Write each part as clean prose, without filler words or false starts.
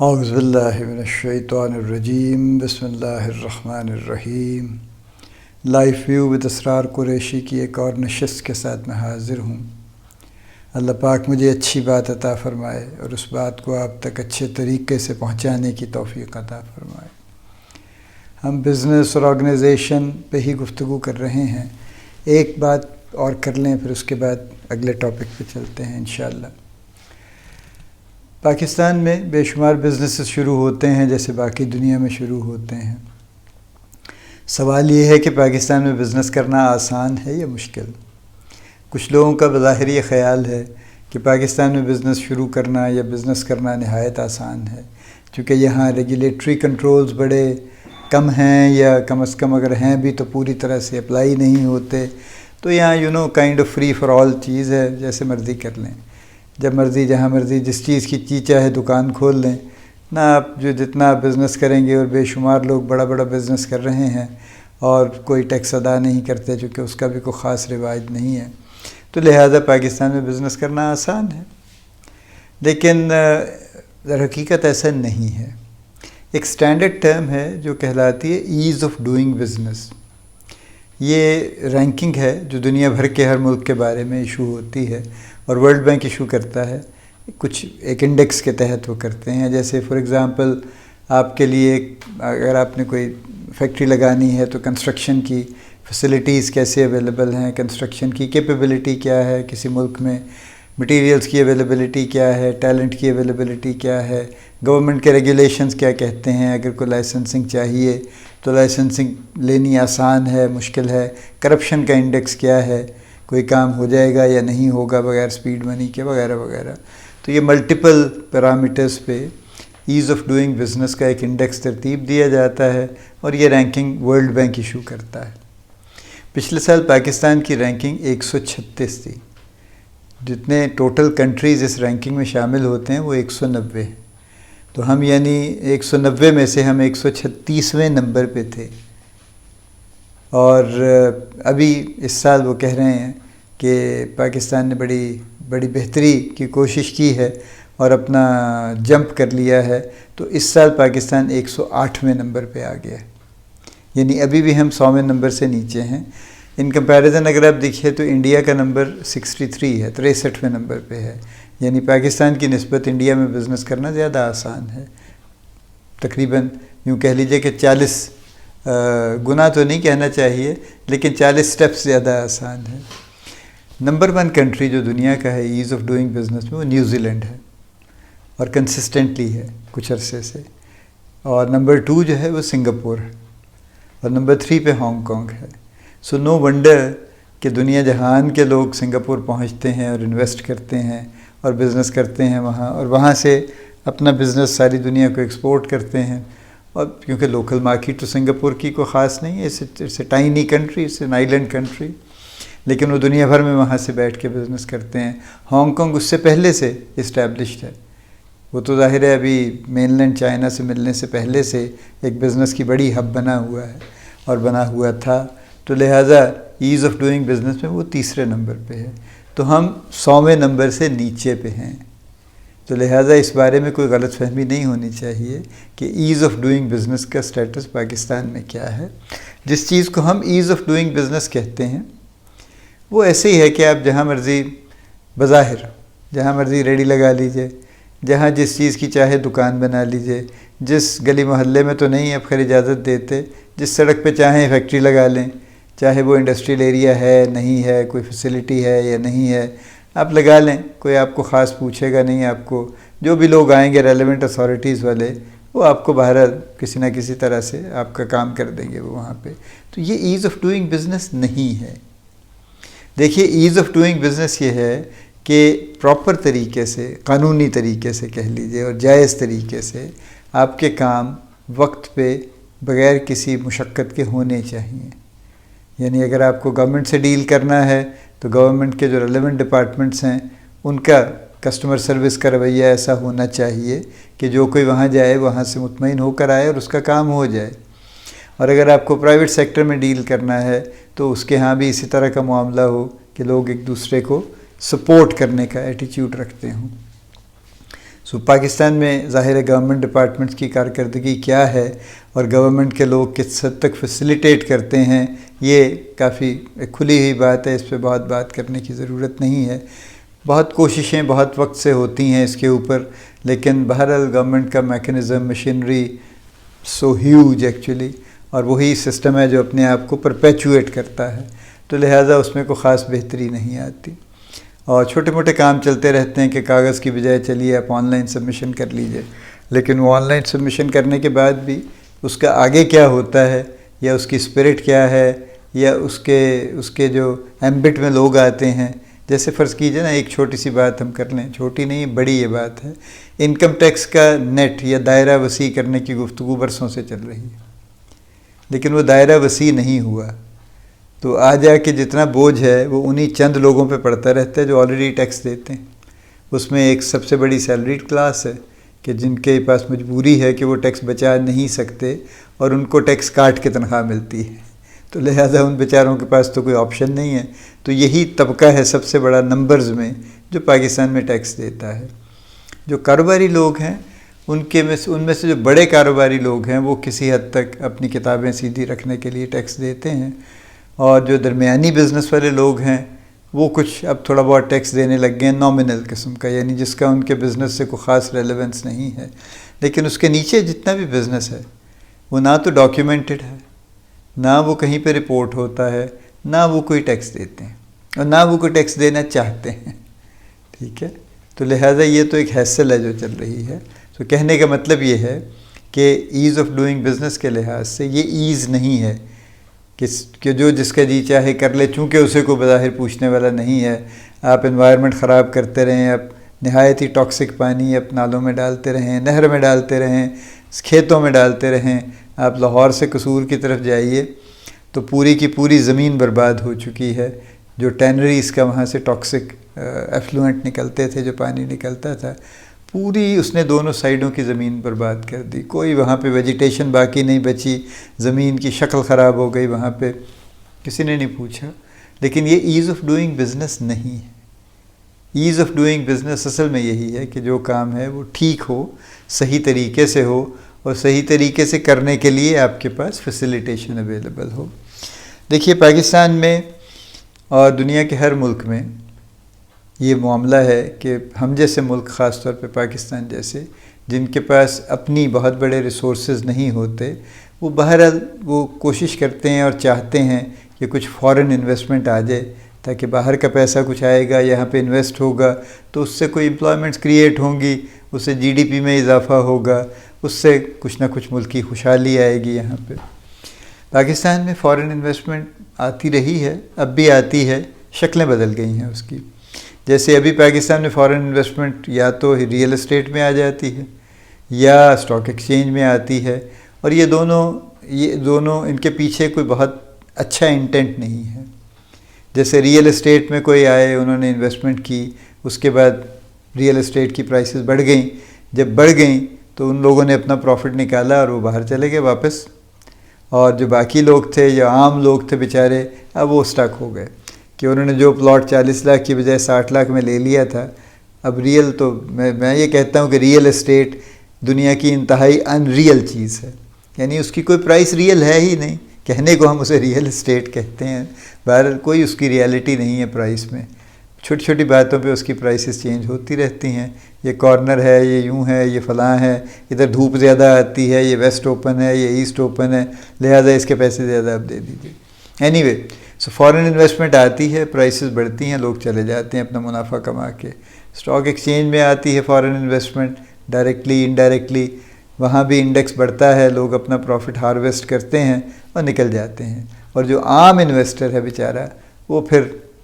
اعوذ باللہ من الشیطان الرجیم بسم اللہ الرحمن الرحیم۔ لائف ویو ود اسرار قریشی کی ایک اور نشست کے ساتھ میں حاضر ہوں۔ اللہ پاک مجھے اچھی بات عطا فرمائے اور اس بات کو آپ تک اچھے طریقے سے پہنچانے کی توفیق عطا فرمائے۔ ہم بزنس اور آرگنائزیشن پہ ہی گفتگو کر رہے ہیں، ایک بات اور کر لیں پھر اس کے بعد اگلے ٹاپک پہ چلتے ہیں انشاءاللہ۔ پاکستان میں بے شمار بزنسز شروع ہوتے ہیں جیسے باقی دنیا میں شروع ہوتے ہیں۔ سوال یہ ہے کہ پاکستان میں بزنس کرنا آسان ہے یا مشکل؟ کچھ لوگوں کا بظاہر یہ خیال ہے کہ پاکستان میں بزنس شروع کرنا یا بزنس کرنا نہایت آسان ہے، چونکہ یہاں ریگولیٹری کنٹرولز بڑے کم ہیں، یا کم از کم اگر ہیں بھی تو پوری طرح سے اپلائی نہیں ہوتے، تو یہاں kind of free for all چیز ہے، جیسے مرضی کر لیں، جب مرضی جہاں مرضی جس چیز کی چاہے دکان کھول لیں نہ۔ آپ جتنا آپ بزنس کریں گے، اور بے شمار لوگ بڑا بڑا بزنس کر رہے ہیں اور کوئی ٹیکس ادا نہیں کرتے، چونکہ اس کا بھی کوئی خاص رواج نہیں ہے، تو لہٰذا پاکستان میں بزنس کرنا آسان ہے۔ لیکن در حقیقت ایسا نہیں ہے۔ ایک سٹینڈرڈ ٹرم ہے جو کہلاتی ہے ایز آف ڈوئنگ بزنس۔ یہ رینکنگ ہے جو دنیا بھر کے ہر ملک کے بارے میں ایشو ہوتی ہے، اور ورلڈ بینک ایشو کرتا ہے، کچھ ایک انڈیکس کے تحت وہ کرتے ہیں۔ جیسے فار ایگزامپل آپ کے لیے اگر آپ نے کوئی فیکٹری لگانی ہے تو کنسٹرکشن کی فیسلٹیز کیسے اویلیبل ہیں، کنسٹرکشن کی کیپیبلٹی کیا ہے کسی ملک میں، مٹیریلز کی اویلیبلٹی کیا ہے، ٹیلنٹ کی اویلیبلٹی کیا ہے، گورنمنٹ کے ریگولیشنز کیا کہتے ہیں، اگر کوئی لائسنسنگ چاہیے تو لائسنسنگ لینی آسان ہے مشکل ہے، کرپشن کا انڈیکس کیا ہے، کوئی کام ہو جائے گا یا نہیں ہوگا بغیر سپیڈ منی کے، وغیرہ وغیرہ۔ تو یہ ملٹیپل پیرامیٹرز پہ ایز آف ڈوئنگ بزنس کا ایک انڈیکس ترتیب دیا جاتا ہے، اور یہ رینکنگ ورلڈ بینک ایشو کرتا ہے۔ پچھلے سال پاکستان کی رینکنگ 136 تھی۔ جتنے ٹوٹل کنٹریز اس رینکنگ میں شامل ہوتے ہیں وہ 190 ہیں، تو ہم یعنی 190 میں سے ہم 136ویں نمبر پہ تھے۔ اور ابھی اس سال وہ کہہ رہے ہیں کہ پاکستان نے بڑی بہتری کی کوشش کی ہے اور اپنا جمپ کر لیا ہے، تو اس سال پاکستان 108ویں نمبر پہ آ گیا ہے، یعنی ابھی بھی ہم 100ویں نمبر سے نیچے ہیں۔ ان کمپیریزن اگر آپ دیکھیں تو انڈیا کا نمبر 63 ہے، 63ویں نمبر پہ ہے، یعنی پاکستان کی نسبت انڈیا میں بزنس کرنا زیادہ آسان ہے، تقریباً یوں کہہ لیجئے کہ 40 گنا تو نہیں کہنا چاہیے، لیکن 40 سٹیپس زیادہ آسان ہے۔ نمبر 1 کنٹری جو دنیا کا ہے ایز آف ڈوئنگ بزنس میں وہ نیوزی لینڈ ہے، اور کنسسٹنٹلی ہے کچھ عرصے سے، اور نمبر 2 جو ہے وہ سنگاپور ہے، اور نمبر 3 پہ ہانگ کانگ ہے۔ سو نو ونڈر کہ دنیا جہان کے لوگ سنگاپور پہنچتے ہیں اور انویسٹ کرتے ہیں اور بزنس کرتے ہیں وہاں، اور وہاں سے اپنا بزنس ساری دنیا کو ایکسپورٹ کرتے ہیں۔ اور کیونکہ لوکل مارکیٹ تو سنگاپور کی کوئی خاص نہیں ہے، it's a tiny country, it's an island country, لیکن وہ دنیا بھر میں وہاں سے بیٹھ کے بزنس کرتے ہیں۔ ہانگ کانگ اس سے پہلے سے اسٹیبلشڈ ہے، وہ تو ظاہر ہے ابھی مین لینڈ چائنا سے ملنے سے پہلے سے ایک بزنس کی بڑی ہب بنا ہوا ہے اور بنا ہوا تھا، تو لہٰذا ایز آف ڈوئنگ بزنس میں وہ 3رے نمبر پہ ہے، تو ہم 100ویں نمبر سے نیچے پہ ہیں۔ تو لہٰذا اس بارے میں کوئی غلط فہمی نہیں ہونی چاہیے کہ ایز آف ڈوئنگ بزنس کا سٹیٹس پاکستان میں کیا ہے۔ جس چیز کو ہم ایز آف ڈوئنگ بزنس کہتے ہیں وہ ایسے ہی ہے کہ آپ جہاں مرضی بظاہر جہاں مرضی ریڈی لگا لیجئے، جہاں جس چیز کی چاہے دکان بنا لیجئے، جس گلی محلے میں تو نہیں اب خیر اجازت دیتے، جس سڑک پہ چاہیں فیکٹری لگا لیں، چاہے وہ انڈسٹریل ایریا ہے نہیں ہے، کوئی فیسلٹی ہے یا نہیں ہے، آپ لگا لیں، کوئی آپ کو خاص پوچھے گا نہیں۔ آپ کو جو بھی لوگ آئیں گے ریلیونٹ اتھارٹیز والے، وہ آپ کو بہرحال کسی نہ کسی طرح سے آپ کا کام کر دیں گے وہ وہاں پہ۔ تو یہ ایز آف ڈوئنگ بزنس نہیں ہے۔ دیکھیے ایز آف ڈوئنگ بزنس یہ ہے کہ پراپر طریقے سے، قانونی طریقے سے کہہ لیجئے اور جائز طریقے سے آپ کے کام وقت پہ بغیر کسی مشقت کے ہونے چاہیے۔ یعنی اگر آپ کو گورنمنٹ سے ڈیل کرنا ہے تو گورنمنٹ کے جو ریلیونٹ ڈپارٹمنٹس ہیں ان کا کسٹمر سروس کا رویہ ایسا ہونا چاہیے کہ جو کوئی وہاں جائے وہاں سے مطمئن ہو کر آئے اور اس کا کام ہو جائے۔ اور اگر آپ کو پرائیویٹ سیکٹر میں ڈیل کرنا ہے تو اس کے ہاں بھی اسی طرح کا معاملہ ہو کہ لوگ ایک دوسرے کو سپورٹ کرنے کا ایٹیچیوڈ رکھتے ہوں۔ پاکستان میں ظاہر ہے گورنمنٹ ڈپارٹمنٹس کی کارکردگی کیا ہے اور گورنمنٹ کے لوگ کس حد تک فیسیلیٹیٹ کرتے ہیں، یہ کافی ایک کھلی ہوئی بات ہے، اس پہ بہت بات کرنے کی ضرورت نہیں ہے. بہت کوششیں بہت وقت سے ہوتی ہیں اس کے اوپر، لیکن بہرحال گورنمنٹ کا mechanism, machinery so huge actually, اور وہی سسٹم ہے جو اپنے آپ کو پرپیچویٹ کرتا ہے، تو لہٰذا اس میں کوئی خاص بہتری نہیں آتی. اور چھوٹے موٹے کام چلتے رہتے ہیں کہ کاغذ کی بجائے چلیے آپ آن لائن سبمیشن کر لیجئے، لیکن وہ آن لائن سبمیشن کرنے کے بعد بھی اس کا آگے کیا ہوتا ہے، یا اس کی اسپرٹ کیا ہے، یا اس کے جو ایمبٹ میں لوگ آتے ہیں. جیسے فرض کیجئے نا، ایک چھوٹی سی بات ہم کر لیں، چھوٹی نہیں بڑی یہ بات ہے، انکم ٹیکس کا نیٹ یا دائرہ وسیع کرنے کی گفتگو برسوں سے چل رہی ہے، لیکن وہ دائرہ وسیع نہیں ہوا. تو آ جا کے جتنا بوجھ ہے وہ انہی چند لوگوں پہ پڑتا رہتا ہے جو آلریڈی ٹیکس دیتے ہیں. اس میں ایک سب سے بڑی سیلریڈ کلاس ہے کہ جن کے پاس مجبوری ہے کہ وہ ٹیکس بچا نہیں سکتے اور ان کو ٹیکس کاٹ کے تنخواہ ملتی ہے، تو لہٰذا ان بیچاروں کے پاس تو کوئی آپشن نہیں ہے. تو یہی طبقہ ہے سب سے بڑا نمبرز میں جو پاکستان میں ٹیکس دیتا ہے. جو کاروباری لوگ ہیں ان میں سے جو بڑے کاروباری لوگ ہیں وہ کسی حد تک اپنی کتابیں سیدھی رکھنے کے لیے ٹیکس دیتے ہیں، اور جو درمیانی بزنس والے لوگ ہیں وہ کچھ اب تھوڑا بہت ٹیکس دینے لگ گئے ہیں، نامنل قسم کا، یعنی جس کا ان کے بزنس سے کوئی خاص ریلیونس نہیں ہے. لیکن اس کے نیچے جتنا بھی بزنس ہے وہ نہ تو ڈاکیومنٹڈ ہے، نہ وہ کہیں پہ رپورٹ ہوتا ہے، نہ وہ کوئی ٹیکس دیتے ہیں، اور نہ وہ کوئی ٹیکس دینا چاہتے ہیں. ٹھیک ہے، تو لہٰذا یہ تو ایک ہیسل ہے جو چل رہی ہے. تو کہنے کا مطلب یہ ہے کہ ایز آف ڈوئنگ بزنس کے لحاظ سے یہ ایز نہیں ہے کہ جو جس کا جی چاہے کر لے، چونکہ اسے کوئی بظاہر پوچھنے والا نہیں ہے. آپ انوائرمنٹ خراب کرتے رہیں، آپ نہایت ہی ٹاکسک پانی آپ نالوں میں ڈالتے رہیں، نہر میں ڈالتے رہیں، کھیتوں میں ڈالتے رہیں. آپ لاہور سے قصور کی طرف جائیے تو پوری کی پوری زمین برباد ہو چکی ہے. جو ٹینریز کا وہاں سے ٹاکسک ایفلوئنٹ نکلتے تھے، جو پانی نکلتا تھا، پوری اس نے دونوں سائیڈوں کی زمین برباد کر دی. کوئی وہاں پہ ویجیٹیشن باقی نہیں بچی، زمین کی شکل خراب ہو گئی وہاں پہ، کسی نے نہیں پوچھا. لیکن یہ ایز آف ڈوئنگ بزنس نہیں ہے. ایز آف ڈوئنگ بزنس اصل میں یہی ہے کہ جو کام ہے وہ ٹھیک ہو، صحیح طریقے سے ہو، اور صحیح طریقے سے کرنے کے لیے آپ کے پاس فیسیلیٹیشن اویلیبل ہو. دیکھیے پاکستان میں اور دنیا کے ہر ملک میں یہ معاملہ ہے کہ ہم جیسے ملک، خاص طور پہ پاکستان جیسے، جن کے پاس اپنی بہت بڑے ریسورسز نہیں ہوتے، وہ بہرحال وہ کوشش کرتے ہیں اور چاہتے ہیں کہ کچھ فارن انویسٹمنٹ آ جائے، تاکہ باہر کا پیسہ کچھ آئے گا، یہاں پہ انویسٹ ہوگا تو اس سے کوئی امپلائمنٹس کریٹ ہوں گی، اس سے جی ڈی پی میں اضافہ ہوگا، اس سے کچھ نہ کچھ ملکی خوشحالی آئے گی. یہاں پہ پاکستان میں فارن انویسٹمنٹ آتی رہی ہے، اب بھی آتی ہے، شکلیں بدل گئی ہیں اس کی. جیسے ابھی پاکستان میں فارن انویسٹمنٹ یا تو ریئل اسٹیٹ میں آ جاتی ہے یا اسٹاک ایکسچینج میں آتی ہے، اور یہ دونوں ان کے پیچھے کوئی بہت اچھا انٹینٹ نہیں ہے. جیسے ریئل اسٹیٹ میں کوئی آئے، انہوں نے انویسٹمنٹ کی، اس کے بعد ریئل اسٹیٹ کی پرائسز بڑھ گئیں، جب بڑھ گئیں تو ان لوگوں نے اپنا پروفٹ نکالا اور وہ باہر چلے گئے واپس، اور جو باقی لوگ تھے یا عام لوگ تھے بیچارے، اب وہ اسٹک ہو گئے کہ انہوں نے جو پلاٹ 40 لاکھ کی بجائے 60 لاکھ میں لے لیا تھا. اب ریئل تو میں یہ کہتا ہوں کہ ریئل اسٹیٹ دنیا کی انتہائی ان ریئل چیز ہے، یعنی اس کی کوئی پرائس ریئل ہے ہی نہیں. کہنے کو ہم اسے ریئل اسٹیٹ کہتے ہیں، بہرحال کوئی اس کی ریئلٹی نہیں ہے پرائس میں. چھوٹی چھوٹی باتوں پہ اس کی پرائسز چینج ہوتی رہتی ہیں. یہ کارنر ہے، یہ یوں ہے، یہ فلاں ہے، ادھر دھوپ زیادہ آتی ہے، یہ ویسٹ اوپن ہے، یہ ایسٹ اوپن ہے، لہٰذا اس کے پیسے زیادہ آپ دے دیجیے. اینی وے، سو فارن انویسٹمنٹ آتی ہے، پرائسز بڑھتی ہیں، لوگ چلے جاتے ہیں اپنا منافع کما کے. اسٹاک ایکسچینج میں آتی ہے فارن انویسٹمنٹ، ڈائریکٹلی انڈائریکٹلی، وہاں بھی انڈیکس بڑھتا ہے، لوگ اپنا پروفٹ ہارویسٹ کرتے ہیں اور نکل جاتے ہیں. اور جو عام انویسٹر ہے بیچارہ، وہ پھر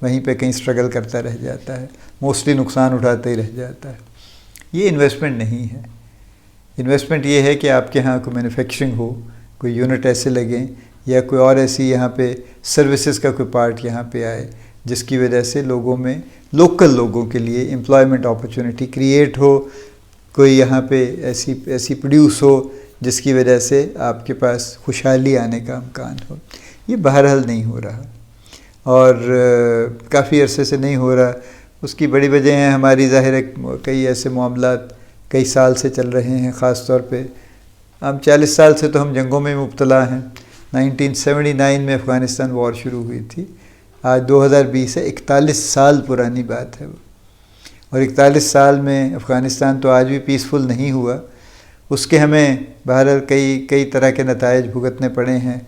وہیں پہ کہیں اسٹرگل کرتا رہ جاتا ہے، موسٹلی نقصان اٹھاتے ہی رہ جاتا ہے. یہ انویسٹمنٹ نہیں ہے. انویسٹمنٹ یہ ہے کہ آپ کے ہاں کوئی مینوفیکچرنگ ہو، کوئی یونٹ ایسے لگیں، یا کوئی اور ایسی یہاں پہ سروسز کا کوئی پارٹ یہاں پہ آئے، جس کی وجہ سے لوگوں میں، لوکل لوگوں کے لیے امپلائمنٹ اپرچونٹی کریٹ ہو، کوئی یہاں پہ ایسی پروڈیوس ہو جس کی وجہ سے آپ کے پاس خوشحالی آنے کا امکان ہو. یہ بہرحال نہیں ہو رہا، اور کافی عرصے سے نہیں ہو رہا. اس کی بڑی وجہ ہیں ہماری ظاہر ہے کئی ایسے معاملات کئی سال سے چل رہے ہیں. خاص طور پہ ہم 40 سال سے تو ہم جنگوں میں مبتلا ہیں. 1979 میں افغانستان وار شروع ہوئی تھی. آج 2020 ہے، 41 سال پرانی بات ہے وہ. اور 41 سال میں افغانستان تو آج بھی پیسفل نہیں ہوا. اس کے ہمیں بہرحال کئی طرح کے نتائج بھگتنے پڑے ہیں.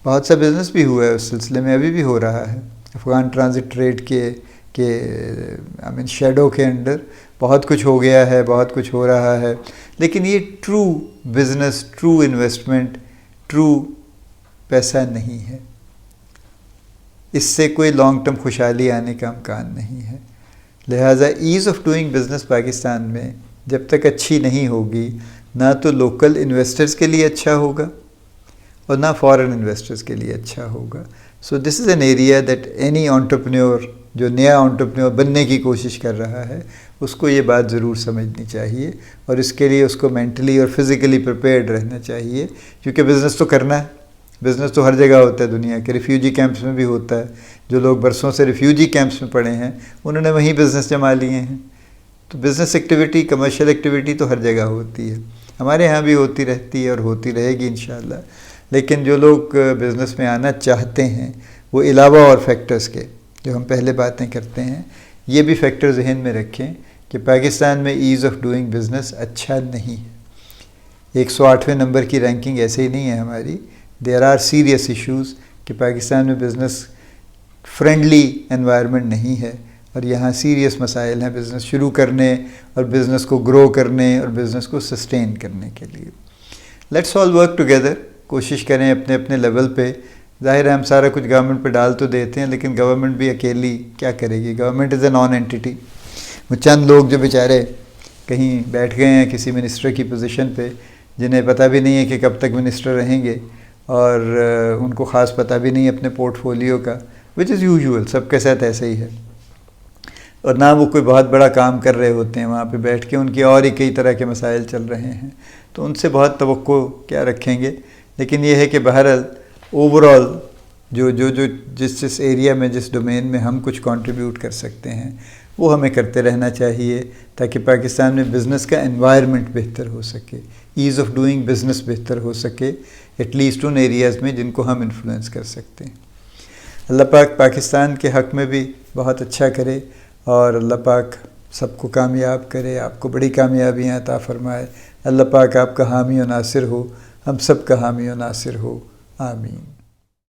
بہت سا بزنس بھی ہوا ہے اس سلسلے میں، ابھی بھی ہو رہا ہے. افغان ٹرانزٹ ٹریڈ کے شیڈو کے انڈر بہت کچھ ہو گیا ہے، بہت کچھ ہو رہا ہے. لیکن یہ true business, true investment, true پیسہ نہیں ہے. اس سے کوئی لانگ ٹرم خوشحالی آنے کا امکان نہیں ہے. لہٰذا as of doing business Pakistan میں جب تک اچھی نہیں ہوگی، نہ تو لوکل انویسٹرز کے لیے اچھا ہوگا اور نہ فارن انویسٹرز کے لیے اچھا ہوگا. So this is an area that any entrepreneur جو نیا انٹرپرینیور بننے کی کوشش کر رہا ہے اس کو یہ بات ضرور سمجھنی چاہیے، اور اس کے لیے اس کو مینٹلی اور فزیکلی پریپیئرڈ رہنا چاہیے. کیونکہ بزنس تو کرنا ہے، بزنس تو ہر جگہ ہوتا ہے دنیا کے. ریفیوجی کیمپس میں بھی ہوتا ہے. جو لوگ برسوں سے ریفیوجی کیمپس میں پڑے ہیں انہوں نے وہیں بزنس جما لیے ہیں. تو بزنس ایکٹیویٹی، کمرشل ایکٹیویٹی تو ہر جگہ ہوتی ہے. ہمارے یہاں بھی ہوتی رہتی ہے اور ہوتی رہے گی انشاءاللہ. لیکن جو لوگ بزنس میں آنا چاہتے ہیں وہ علاوہ اور فیکٹرز کے جو ہم پہلے باتیں کرتے ہیں، یہ بھی فیکٹر ذہن میں رکھیں کہ پاکستان میں ایز آف ڈوئنگ بزنس اچھا نہیں ہے. 108ویں نمبر کی رینکنگ ایسے ہی نہیں ہے ہماری. دیر آر سیریس ایشوز کہ پاکستان میں بزنس فرینڈلی انوائرمنٹ نہیں ہے، اور یہاں سیریس مسائل ہیں بزنس شروع کرنے اور بزنس کو گرو کرنے اور بزنس کو سسٹین کرنے کے لیے. Let's all work together. کوشش کریں اپنے اپنے لیول پہ. ظاہر ہے ہم سارا کچھ گورنمنٹ پہ ڈال تو دیتے ہیں، لیکن گورنمنٹ بھی اکیلی کیا کرے گی؟ Government is a non entity. وہ چند لوگ جو بیچارے کہیں بیٹھ گئے ہیں کسی منسٹر کی پوزیشن پہ، جنہیں پتہ بھی نہیں ہے کہ کب تک منسٹر رہیں گے، اور ان کو خاص پتہ بھی نہیں اپنے پورٹ فولیو کا، وچ از یوزول، سب کے ساتھ ایسے ہی ہے. اور نہ وہ کوئی بہت بڑا کام کر رہے ہوتے ہیں وہاں پہ بیٹھ کے، ان کی اور ہی کئی طرح کے مسائل چل رہے ہیں. تو ان سے بہت توقع کیا رکھیں گے؟ لیکن یہ ہے کہ بہرحال اوور آل جو جس ایریا میں، جس ڈومین میں ہم کچھ کنٹریبیوٹ کر سکتے ہیں وہ ہمیں کرتے رہنا چاہیے، تاکہ پاکستان میں بزنس کا انوائرمنٹ بہتر ہو سکے، ایز آف ڈوئنگ بزنس بہتر ہو سکے، ایٹ لیسٹ ان ایریاز میں جن کو ہم انفلوئنس کر سکتے ہیں. اللہ پاک پاکستان کے حق میں بھی بہت اچھا کرے، اور اللہ پاک سب کو کامیاب کرے، آپ کو بڑی کامیابیاں عطا فرمائے. اللہ پاک آپ کا حامی و ناصر ہو، ہم سب کا حامی و ناصر ہو. آمین.